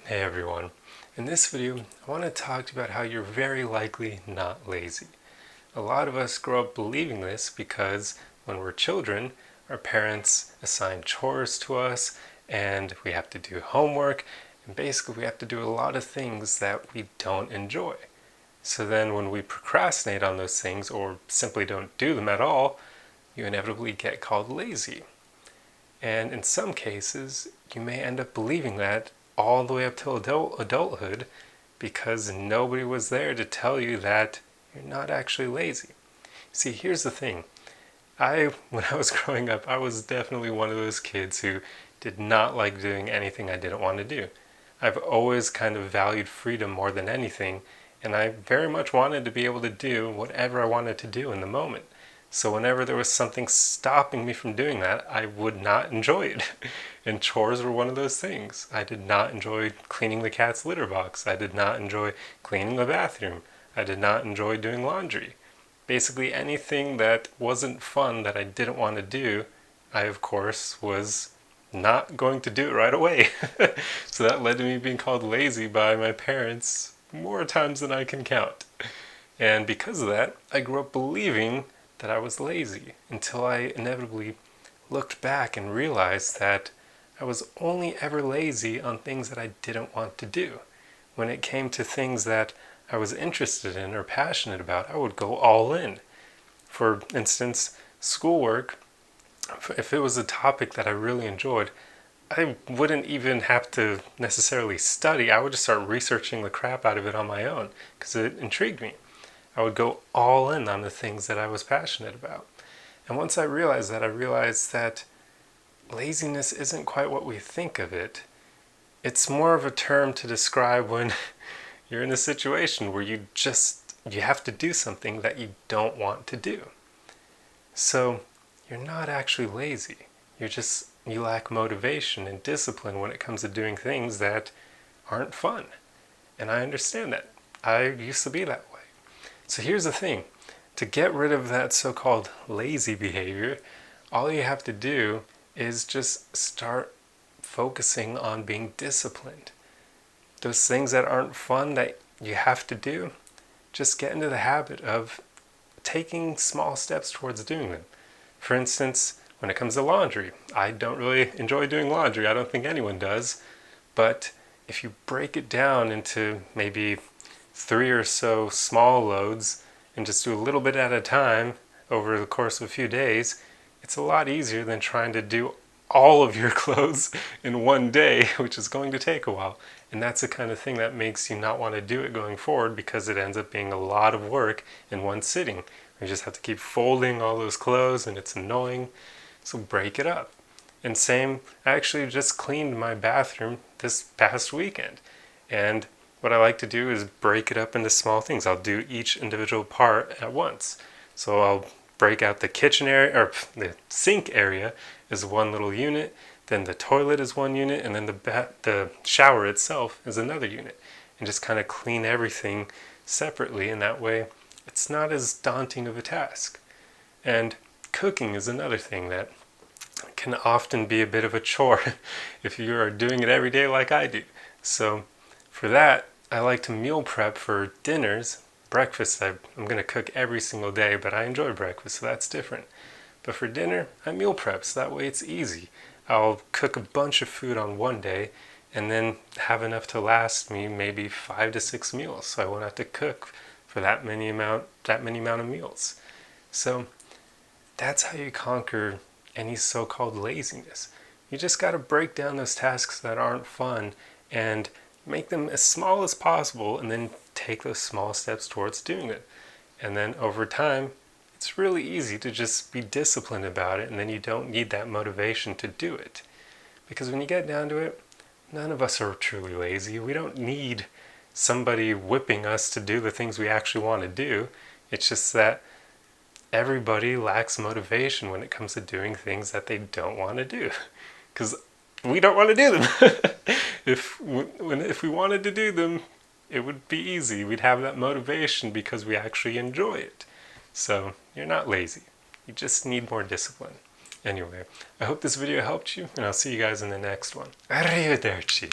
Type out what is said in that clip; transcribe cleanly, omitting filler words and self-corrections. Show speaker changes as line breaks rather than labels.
Hey everyone. In this video, I want to talk about how you're very likely not lazy. A lot of us grow up believing this because when we're children, our parents assign chores to us and we have to do homework, and basically we have to do a lot of things that we don't enjoy. So then when we procrastinate on those things or simply don't do them at all, you inevitably get called lazy. And in some cases, you may end up believing that all the way up till adulthood because nobody was there to tell you that you're not actually lazy. See, here's the thing. When I was growing up, I was definitely one of those kids who did not like doing anything I didn't want to do. I've always kind of valued freedom more than anything, and I very much wanted to be able to do whatever I wanted to do in the moment. So whenever there was something stopping me from doing that, I would not enjoy it. And chores were one of those things. I did not enjoy cleaning the cat's litter box. I did not enjoy cleaning the bathroom. I did not enjoy doing laundry. Basically anything that wasn't fun that I didn't want to do, I of course was not going to do it right away. So that led to me being called lazy by my parents more times than I can count. And because of that, I grew up believing that I was lazy until I inevitably looked back and realized that I was only ever lazy on things that I didn't want to do. When it came to things that I was interested in or passionate about, I would go all in. For instance, schoolwork, if it was a topic that I really enjoyed, I wouldn't even have to necessarily study. I would just start researching the crap out of it on my own because it intrigued me. I would go all in on the things that I was passionate about. And once I realized that laziness isn't quite what we think of it. It's more of a term to describe when you're in a situation where you have to do something that you don't want to do. So you're not actually lazy. You lack motivation and discipline when it comes to doing things that aren't fun. And I understand that. I used to be that way. So here's the thing. To get rid of that so-called lazy behavior, all you have to do is just start focusing on being disciplined. Those things that aren't fun that you have to do, just get into the habit of taking small steps towards doing them. For instance, when it comes to laundry, I don't really enjoy doing laundry. I don't think anyone does. But if you break it down into maybe 3 or so small loads and just do a little bit at a time over the course of a few days, it's a lot easier than trying to do all of your clothes in one day, which is going to take a while. And that's the kind of thing that makes you not want to do it going forward because it ends up being a lot of work in one sitting. You just have to keep folding all those clothes and it's annoying. So break it up. And same, I actually just cleaned my bathroom this past weekend. And what I like to do is break it up into small things. I'll do each individual part at once. So I'll break out the kitchen area, or the sink area is one little unit, then the toilet is one unit, and then the shower itself is another unit. And just kind of clean everything separately, and that way it's not as daunting of a task. And cooking is another thing that can often be a bit of a chore if you are doing it every day like I do. So for that, I like to meal prep for dinners. Breakfast, I'm going to cook every single day, but I enjoy breakfast, so that's different. But for dinner, I meal prep, so that way it's easy. I'll cook a bunch of food on one day and then have enough to last me maybe 5 to 6 meals, so I won't have to cook for that many amount of meals. So that's how you conquer any so-called laziness. You just got to break down those tasks that aren't fun and make them as small as possible and then take those small steps towards doing it. And then over time, it's really easy to just be disciplined about it, and then you don't need that motivation to do it. Because when you get down to it, none of us are truly lazy. We don't need somebody whipping us to do the things we actually want to do. It's just that everybody lacks motivation when it comes to doing things that they don't want to do. Because we don't want to do them. If we wanted to do them, it would be easy. We'd have that motivation because we actually enjoy it. So you're not lazy. You just need more discipline. Anyway, I hope this video helped you, and I'll see you guys in the next one. Arrivederci.